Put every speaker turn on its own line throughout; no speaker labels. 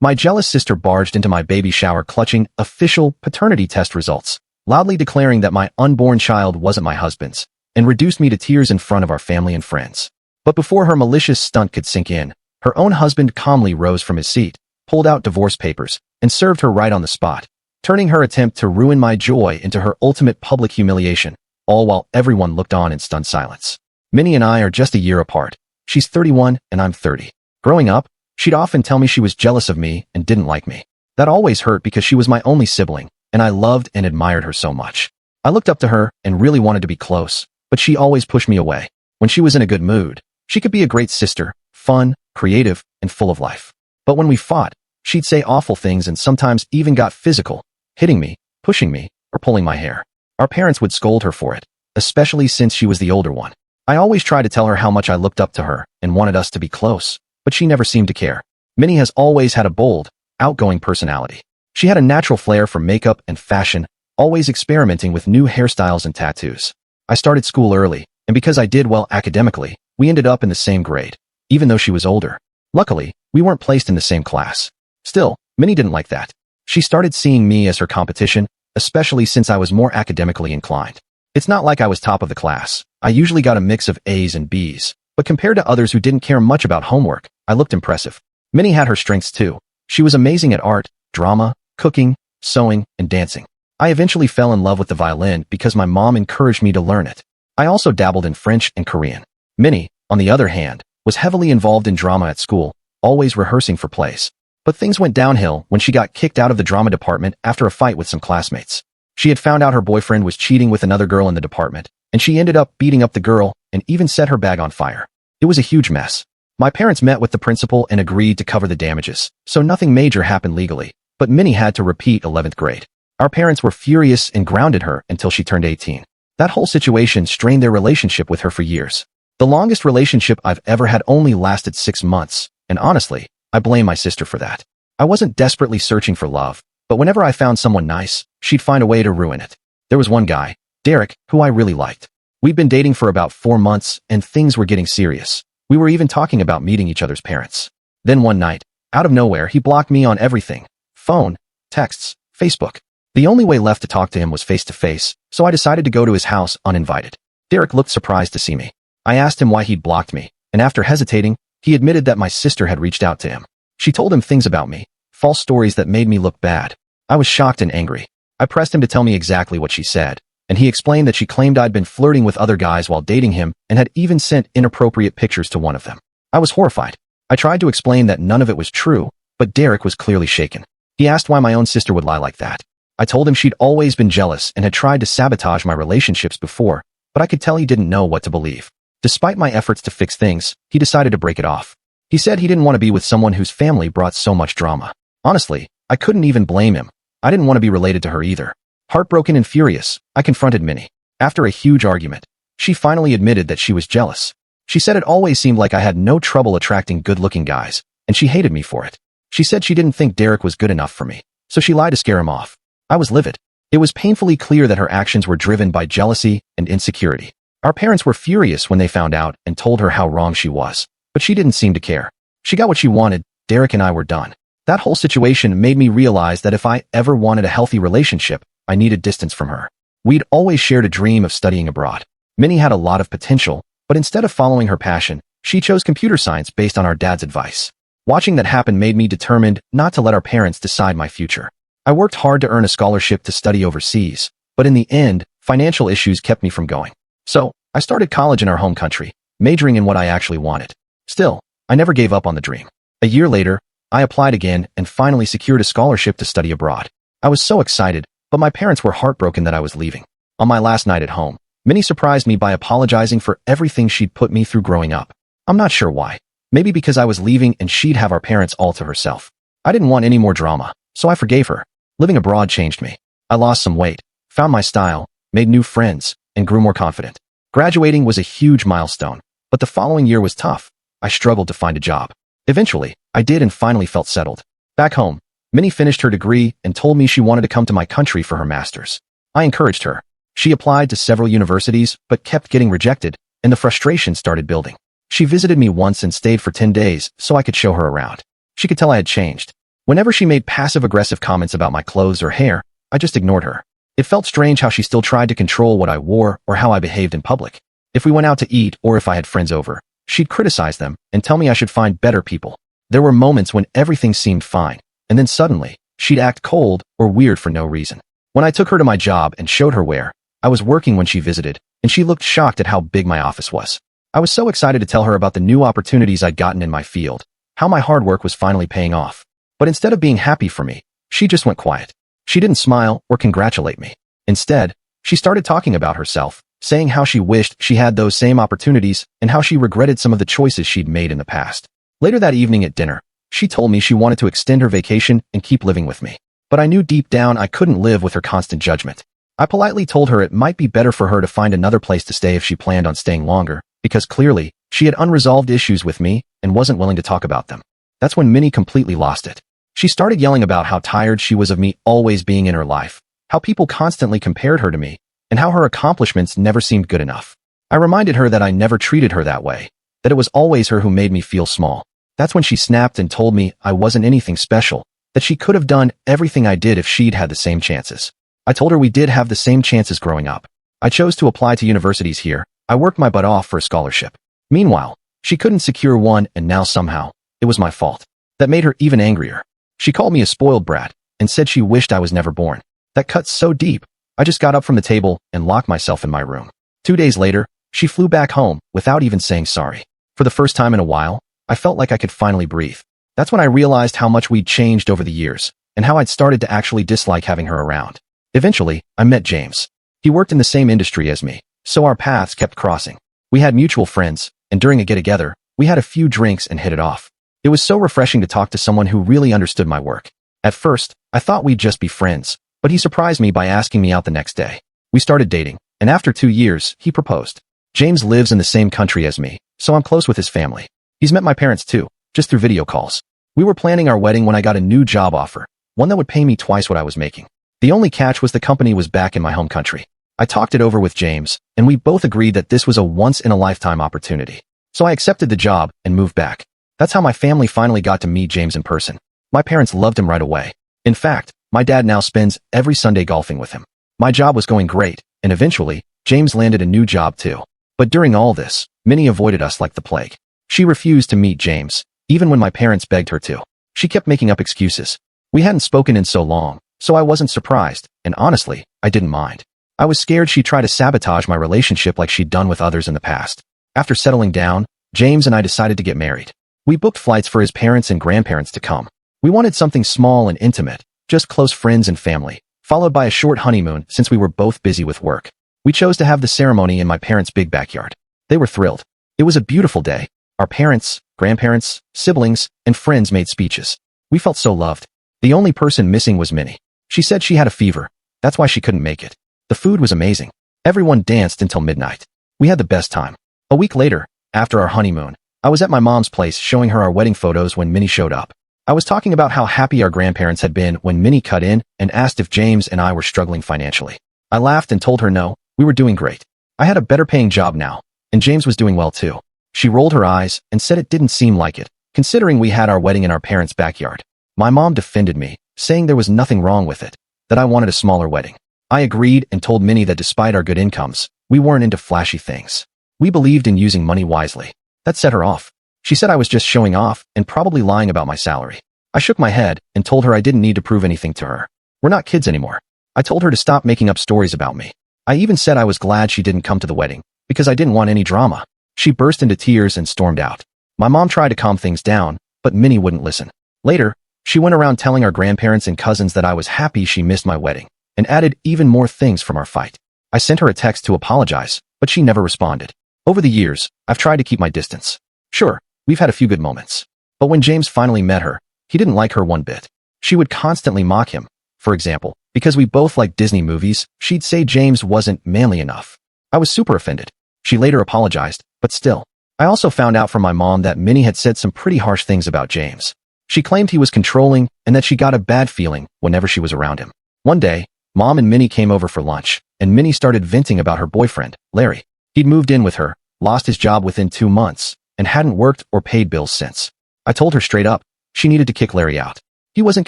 My jealous sister barged into my baby shower clutching official paternity test results, loudly declaring that my unborn child wasn't my husband's, and reduced me to tears in front of our family and friends. But before her malicious stunt could sink in, her own husband calmly rose from his seat, pulled out divorce papers, and served her right on the spot, turning her attempt to ruin my joy into her ultimate public humiliation, all while everyone looked on in stunned silence. Minnie and I are just a year apart. She's 31 and I'm 30. Growing up, she'd often tell me she was jealous of me and didn't like me. That always hurt because she was my only sibling, and I loved and admired her so much. I looked up to her and really wanted to be close, but she always pushed me away. When she was in a good mood, she could be a great sister, fun, creative, and full of life. But when we fought, she'd say awful things and sometimes even got physical, hitting me, pushing me, or pulling my hair. Our parents would scold her for it, especially since she was the older one. I always tried to tell her how much I looked up to her and wanted us to be close, but she never seemed to care. Minnie has always had a bold, outgoing personality. She had a natural flair for makeup and fashion, always experimenting with new hairstyles and tattoos. I started school early, and because I did well academically, we ended up in the same grade, even though she was older. Luckily, we weren't placed in the same class. Still, Minnie didn't like that. She started seeing me as her competition, especially since I was more academically inclined. It's not like I was top of the class. I usually got a mix of A's and B's, but compared to others who didn't care much about homework, I looked impressive. Minnie had her strengths too. She was amazing at art, drama, cooking, sewing, and dancing. I eventually fell in love with the violin because my mom encouraged me to learn it. I also dabbled in French and Korean. Minnie, on the other hand, was heavily involved in drama at school, always rehearsing for plays. But things went downhill when she got kicked out of the drama department after a fight with some classmates. She had found out her boyfriend was cheating with another girl in the department, and she ended up beating up the girl and even set her bag on fire. It was a huge mess. My parents met with the principal and agreed to cover the damages, so nothing major happened legally, but Minnie had to repeat 11th grade. Our parents were furious and grounded her until she turned 18. That whole situation strained their relationship with her for years. The longest relationship I've ever had only lasted 6 months, and honestly, I blame my sister for that. I wasn't desperately searching for love, but whenever I found someone nice, she'd find a way to ruin it. There was one guy, Derek, who I really liked. We'd been dating for about 4 months, and things were getting serious. We were even talking about meeting each other's parents. Then one night, out of nowhere, he blocked me on everything. Phone, texts, Facebook. The only way left to talk to him was face-to-face, so I decided to go to his house uninvited. Derek looked surprised to see me. I asked him why he'd blocked me, and after hesitating, he admitted that my sister had reached out to him. She told him things about me, false stories that made me look bad. I was shocked and angry. I pressed him to tell me exactly what she said, and he explained that she claimed I'd been flirting with other guys while dating him and had even sent inappropriate pictures to one of them. I was horrified. I tried to explain that none of it was true, but Derek was clearly shaken. He asked why my own sister would lie like that. I told him she'd always been jealous and had tried to sabotage my relationships before, but I could tell he didn't know what to believe. Despite my efforts to fix things, he decided to break it off. He said he didn't want to be with someone whose family brought so much drama. Honestly, I couldn't even blame him. I didn't want to be related to her either. Heartbroken and furious, I confronted Minnie. After a huge argument, she finally admitted that she was jealous. She said it always seemed like I had no trouble attracting good-looking guys, and she hated me for it. She said she didn't think Derek was good enough for me, so she lied to scare him off. I was livid. It was painfully clear that her actions were driven by jealousy and insecurity. Our parents were furious when they found out and told her how wrong she was, but she didn't seem to care. She got what she wanted. Derek and I were done. That whole situation made me realize that if I ever wanted a healthy relationship, I needed distance from her. We'd always shared a dream of studying abroad. Minnie had a lot of potential, but instead of following her passion, she chose computer science based on our dad's advice. Watching that happen made me determined not to let our parents decide my future. I worked hard to earn a scholarship to study overseas, but in the end, financial issues kept me from going. So, I started college in our home country, majoring in what I actually wanted. Still, I never gave up on the dream. A year later, I applied again and finally secured a scholarship to study abroad. I was so excited, but my parents were heartbroken that I was leaving. On my last night at home, Minnie surprised me by apologizing for everything she'd put me through growing up. I'm not sure why. Maybe because I was leaving and she'd have our parents all to herself. I didn't want any more drama, so I forgave her. Living abroad changed me. I lost some weight, found my style, made new friends, and grew more confident. Graduating was a huge milestone, but the following year was tough. I struggled to find a job. Eventually, I did and finally felt settled. Back home, Minnie finished her degree and told me she wanted to come to my country for her master's. I encouraged her. She applied to several universities but kept getting rejected, and the frustration started building. She visited me once and stayed for 10 days so I could show her around. She could tell I had changed. Whenever she made passive-aggressive comments about my clothes or hair, I just ignored her. It felt strange how she still tried to control what I wore or how I behaved in public. If we went out to eat or if I had friends over, she'd criticize them and tell me I should find better people. There were moments when everything seemed fine, and then suddenly, she'd act cold or weird for no reason. When I took her to my job and showed her where I was working when she visited, and she looked shocked at how big my office was. I was so excited to tell her about the new opportunities I'd gotten in my field, how my hard work was finally paying off. But instead of being happy for me, she just went quiet. She didn't smile or congratulate me. Instead, she started talking about herself, saying how she wished she had those same opportunities and how she regretted some of the choices she'd made in the past. Later that evening at dinner, she told me she wanted to extend her vacation and keep living with me. But I knew deep down I couldn't live with her constant judgment. I politely told her it might be better for her to find another place to stay if she planned on staying longer, because clearly, she had unresolved issues with me and wasn't willing to talk about them. That's when Minnie completely lost it. She started yelling about how tired she was of me always being in her life, how people constantly compared her to me, and how her accomplishments never seemed good enough. I reminded her that I never treated her that way, that it was always her who made me feel small. That's when she snapped and told me I wasn't anything special, that she could have done everything I did if she'd had the same chances. I told her we did have the same chances growing up. I chose to apply to universities here. I worked my butt off for a scholarship. Meanwhile, she couldn't secure one, and now somehow, it was my fault. That made her even angrier. She called me a spoiled brat and said she wished I was never born. That cut so deep, I just got up from the table and locked myself in my room. 2 days later, she flew back home without even saying sorry. For the first time in a while, I felt like I could finally breathe. That's when I realized how much we'd changed over the years and how I'd started to actually dislike having her around. Eventually, I met James. He worked in the same industry as me, so our paths kept crossing. We had mutual friends, and during a get-together, we had a few drinks and hit it off. It was so refreshing to talk to someone who really understood my work. At first, I thought we'd just be friends, but he surprised me by asking me out the next day. We started dating, and after 2 years, he proposed. James lives in the same country as me, so I'm close with his family. He's met my parents too, just through video calls. We were planning our wedding when I got a new job offer, one that would pay me twice what I was making. The only catch was the company was back in my home country. I talked it over with James, and we both agreed that this was a once-in-a-lifetime opportunity. So I accepted the job and moved back. That's how my family finally got to meet James in person. My parents loved him right away. In fact, my dad now spends every Sunday golfing with him. My job was going great, and eventually, James landed a new job too. But during all this, Minnie avoided us like the plague. She refused to meet James, even when my parents begged her to. She kept making up excuses. We hadn't spoken in so long, so I wasn't surprised, and honestly, I didn't mind. I was scared she'd try to sabotage my relationship like she'd done with others in the past. After settling down, James and I decided to get married. We booked flights for his parents and grandparents to come. We wanted something small and intimate, just close friends and family, followed by a short honeymoon since we were both busy with work. We chose to have the ceremony in my parents' big backyard. They were thrilled. It was a beautiful day. Our parents, grandparents, siblings, and friends made speeches. We felt so loved. The only person missing was Minnie. She said she had a fever. That's why she couldn't make it. The food was amazing. Everyone danced until midnight. We had the best time. A week later, after our honeymoon, I was at my mom's place showing her our wedding photos when Minnie showed up. I was talking about how happy our grandparents had been when Minnie cut in and asked if James and I were struggling financially. I laughed and told her no, we were doing great. I had a better paying job now, and James was doing well too. She rolled her eyes and said it didn't seem like it, considering we had our wedding in our parents' backyard. My mom defended me, saying there was nothing wrong with it, that I wanted a smaller wedding. I agreed and told Minnie that despite our good incomes, we weren't into flashy things. We believed in using money wisely. That set her off. She said I was just showing off and probably lying about my salary. I shook my head and told her I didn't need to prove anything to her. We're not kids anymore. I told her to stop making up stories about me. I even said I was glad she didn't come to the wedding, because I didn't want any drama. She burst into tears and stormed out. My mom tried to calm things down, but Minnie wouldn't listen. Later, she went around telling our grandparents and cousins that I was happy she missed my wedding, and added even more things from our fight. I sent her a text to apologize, but she never responded. Over the years, I've tried to keep my distance. Sure, we've had a few good moments. But when James finally met her, he didn't like her one bit. She would constantly mock him. For example, because we both liked Disney movies, she'd say James wasn't manly enough. I was super offended. She later apologized, but still. I also found out from my mom that Minnie had said some pretty harsh things about James. She claimed he was controlling and that she got a bad feeling whenever she was around him. One day, Mom and Minnie came over for lunch, and Minnie started venting about her boyfriend, Larry. He'd moved in with her, lost his job within 2 months, and hadn't worked or paid bills since. I told her straight up, she needed to kick Larry out. He wasn't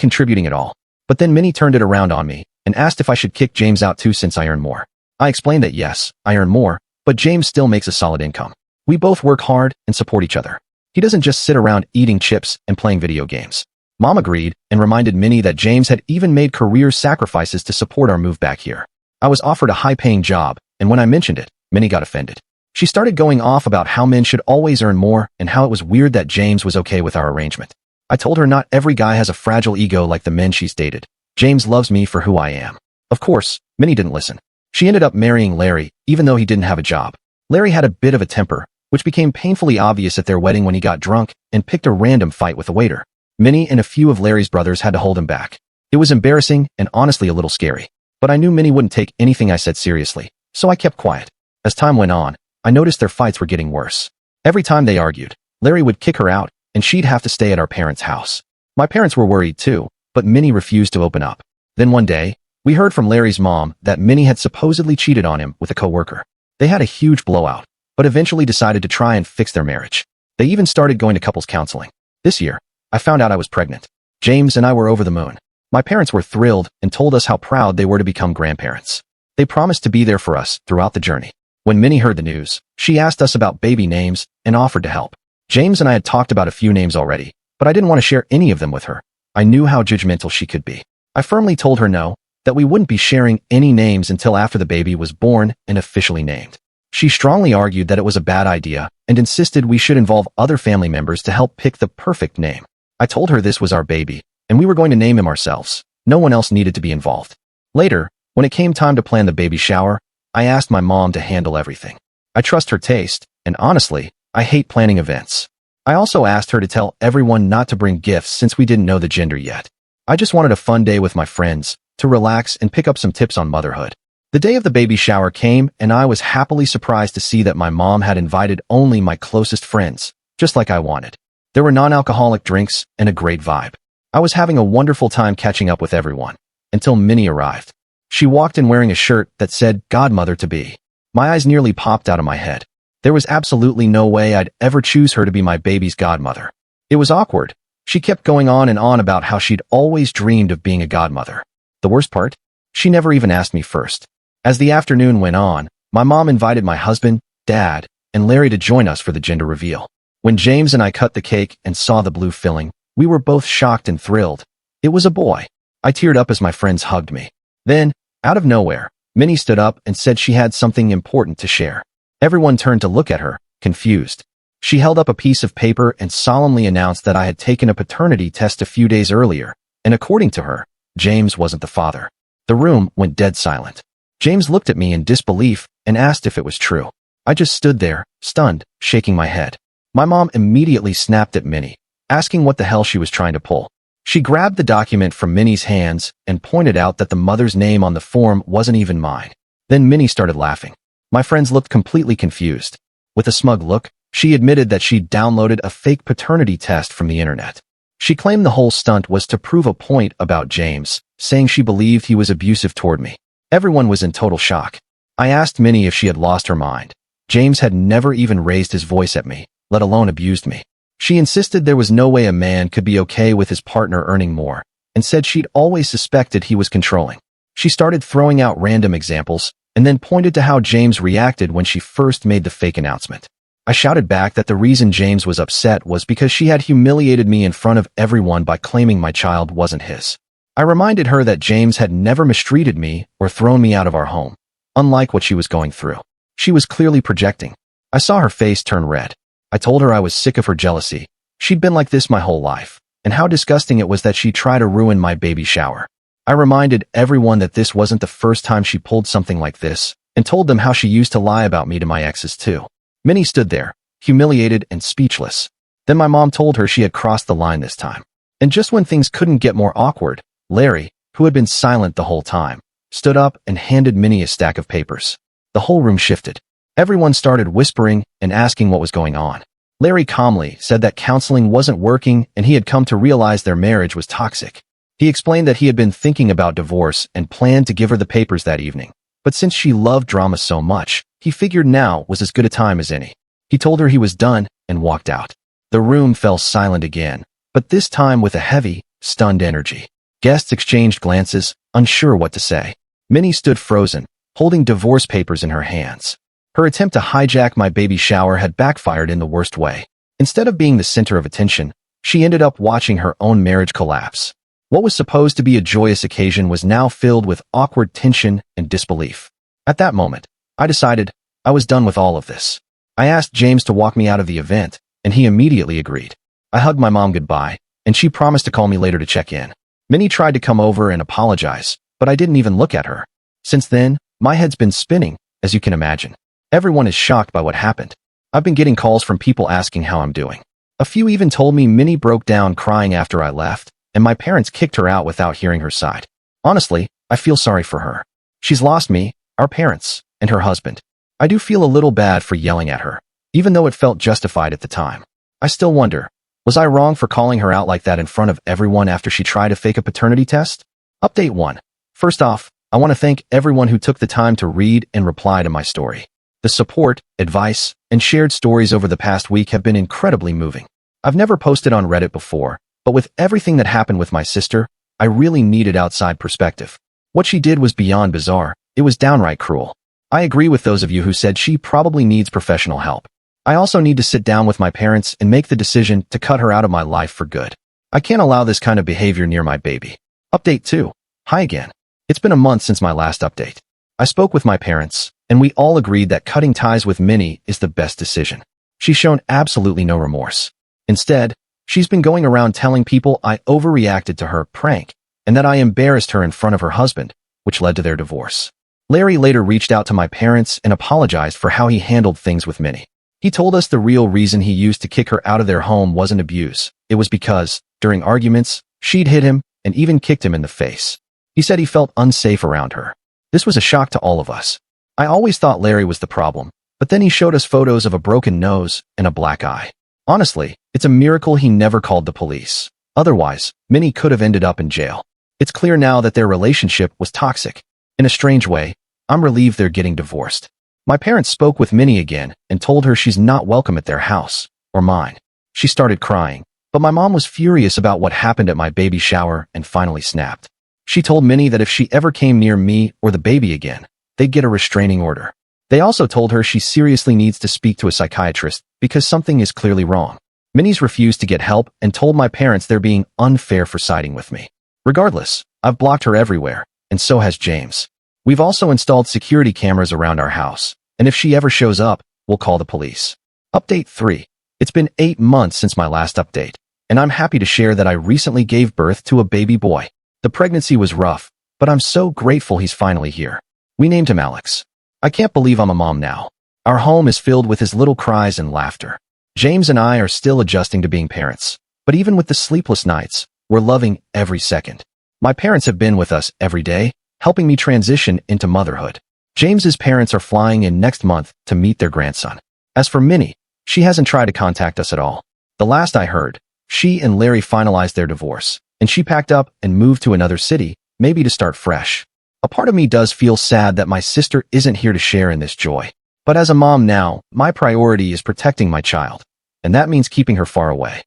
contributing at all. But then Minnie turned it around on me and asked if I should kick James out too since I earn more. I explained that yes, I earn more, but James still makes a solid income. We both work hard and support each other. He doesn't just sit around eating chips and playing video games. Mom agreed and reminded Minnie that James had even made career sacrifices to support our move back here. I was offered a high-paying job, and when I mentioned it, Minnie got offended. She started going off about how men should always earn more and how it was weird that James was okay with our arrangement. I told her not every guy has a fragile ego like the men she's dated. James loves me for who I am. Of course, Minnie didn't listen. She ended up marrying Larry, even though he didn't have a job. Larry had a bit of a temper, which became painfully obvious at their wedding when he got drunk and picked a random fight with a waiter. Minnie and a few of Larry's brothers had to hold him back. It was embarrassing and honestly a little scary. But I knew Minnie wouldn't take anything I said seriously, so I kept quiet. As time went on, I noticed their fights were getting worse. Every time they argued, Larry would kick her out, and she'd have to stay at our parents' house. My parents were worried too, but Minnie refused to open up. Then one day, we heard from Larry's mom that Minnie had supposedly cheated on him with a coworker. They had a huge blowout, but eventually decided to try and fix their marriage. They even started going to couples counseling. This year, I found out I was pregnant. James and I were over the moon. My parents were thrilled and told us how proud they were to become grandparents. They promised to be there for us throughout the journey. When Minnie heard the news, she asked us about baby names and offered to help. James and I had talked about a few names already, but I didn't want to share any of them with her. I knew how judgmental she could be. I firmly told her no, that we wouldn't be sharing any names until after the baby was born and officially named. She strongly argued that it was a bad idea and insisted we should involve other family members to help pick the perfect name. I told her this was our baby, and we were going to name him ourselves. No one else needed to be involved. Later, when it came time to plan the baby shower, I asked my mom to handle everything. I trust her taste, and honestly, I hate planning events. I also asked her to tell everyone not to bring gifts since we didn't know the gender yet. I just wanted a fun day with my friends, to relax and pick up some tips on motherhood. The day of the baby shower came, and I was happily surprised to see that my mom had invited only my closest friends, just like I wanted. There were non-alcoholic drinks and a great vibe. I was having a wonderful time catching up with everyone, until Minnie arrived. She walked in wearing a shirt that said godmother-to-be. My eyes nearly popped out of my head. There was absolutely no way I'd ever choose her to be my baby's godmother. It was awkward. She kept going on and on about how she'd always dreamed of being a godmother. The worst part? She never even asked me first. As the afternoon went on, my mom invited my husband, dad, and Larry to join us for the gender reveal. When James and I cut the cake and saw the blue filling, we were both shocked and thrilled. It was a boy. I teared up as my friends hugged me. Then, out of nowhere, Minnie stood up and said she had something important to share. Everyone turned to look at her, confused. She held up a piece of paper and solemnly announced that I had taken a paternity test a few days earlier, and according to her, James wasn't the father. The room went dead silent. James looked at me in disbelief and asked if it was true. I just stood there, stunned, shaking my head. My mom immediately snapped at Minnie, asking what the hell she was trying to pull. She grabbed the document from Minnie's hands and pointed out that the mother's name on the form wasn't even mine. Then Minnie started laughing. My friends looked completely confused. With a smug look, she admitted that she'd downloaded a fake paternity test from the internet. She claimed the whole stunt was to prove a point about James, saying she believed he was abusive toward me. Everyone was in total shock. I asked Minnie if she had lost her mind. James had never even raised his voice at me, let alone abused me. She insisted there was no way a man could be okay with his partner earning more, and said she'd always suspected he was controlling. She started throwing out random examples, and then pointed to how James reacted when she first made the fake announcement. I shouted back that the reason James was upset was because she had humiliated me in front of everyone by claiming my child wasn't his. I reminded her that James had never mistreated me or thrown me out of our home, unlike what she was going through. She was clearly projecting. I saw her face turn red. I told her I was sick of her jealousy. She'd been like this my whole life, and how disgusting it was that she'd try to ruin my baby shower. I reminded everyone that this wasn't the first time she pulled something like this, and told them how she used to lie about me to my exes too. Minnie stood there, humiliated and speechless. Then my mom told her she had crossed the line this time. And just when things couldn't get more awkward, Larry, who had been silent the whole time, stood up and handed Minnie a stack of papers. The whole room shifted. Everyone started whispering and asking what was going on. Larry calmly said that counseling wasn't working and he had come to realize their marriage was toxic. He explained that he had been thinking about divorce and planned to give her the papers that evening. But since she loved drama so much, he figured now was as good a time as any. He told her he was done and walked out. The room fell silent again, but this time with a heavy, stunned energy. Guests exchanged glances, unsure what to say. Minnie stood frozen, holding divorce papers in her hands. Her attempt to hijack my baby shower had backfired in the worst way. Instead of being the center of attention, she ended up watching her own marriage collapse. What was supposed to be a joyous occasion was now filled with awkward tension and disbelief. At that moment, I decided I was done with all of this. I asked James to walk me out of the event, and he immediately agreed. I hugged my mom goodbye, and she promised to call me later to check in. Minnie tried to come over and apologize, but I didn't even look at her. Since then, my head's been spinning, as you can imagine. Everyone is shocked by what happened. I've been getting calls from people asking how I'm doing. A few even told me Minnie broke down crying after I left, and my parents kicked her out without hearing her side. Honestly, I feel sorry for her. She's lost me, our parents, and her husband. I do feel a little bad for yelling at her, even though it felt justified at the time. I still wonder, was I wrong for calling her out like that in front of everyone after she tried to fake a paternity test? Update 1. First off, I want to thank everyone who took the time to read and reply to my story. The support, advice, and shared stories over the past week have been incredibly moving. I've never posted on Reddit before, but with everything that happened with my sister, I really needed outside perspective. What she did was beyond bizarre. It was downright cruel. I agree with those of you who said she probably needs professional help. I also need to sit down with my parents and make the decision to cut her out of my life for good. I can't allow this kind of behavior near my baby. Update 2. Hi again. It's been a month since my last update. I spoke with my parents, and we all agreed that cutting ties with Minnie is the best decision. She's shown absolutely no remorse. Instead, she's been going around telling people I overreacted to her prank and that I embarrassed her in front of her husband, which led to their divorce. Larry later reached out to my parents and apologized for how he handled things with Minnie. He told us the real reason he used to kick her out of their home wasn't abuse. It was because, during arguments, she'd hit him and even kicked him in the face. He said he felt unsafe around her. This was a shock to all of us. I always thought Larry was the problem, but then he showed us photos of a broken nose and a black eye. Honestly, it's a miracle he never called the police. Otherwise, Minnie could have ended up in jail. It's clear now that their relationship was toxic. In a strange way, I'm relieved they're getting divorced. My parents spoke with Minnie again and told her she's not welcome at their house, or mine. She started crying, but my mom was furious about what happened at my baby shower and finally snapped. She told Minnie that if she ever came near me or the baby again, they'd get a restraining order. They also told her she seriously needs to speak to a psychiatrist because something is clearly wrong. Minnie's refused to get help and told my parents they're being unfair for siding with me. Regardless, I've blocked her everywhere, and so has James. We've also installed security cameras around our house, and if she ever shows up, we'll call the police. Update 3. It's been 8 months since my last update, and I'm happy to share that I recently gave birth to a baby boy. The pregnancy was rough, but I'm so grateful he's finally here. We named him Alex. I can't believe I'm a mom now. Our home is filled with his little cries and laughter. James and I are still adjusting to being parents, but even with the sleepless nights, we're loving every second. My parents have been with us every day, helping me transition into motherhood. James's parents are flying in next month to meet their grandson. As for Minnie, she hasn't tried to contact us at all. The last I heard, she and Larry finalized their divorce, and she packed up and moved to another city, maybe to start fresh. A part of me does feel sad that my sister isn't here to share in this joy. But as a mom now, my priority is protecting my child, and that means keeping her far away.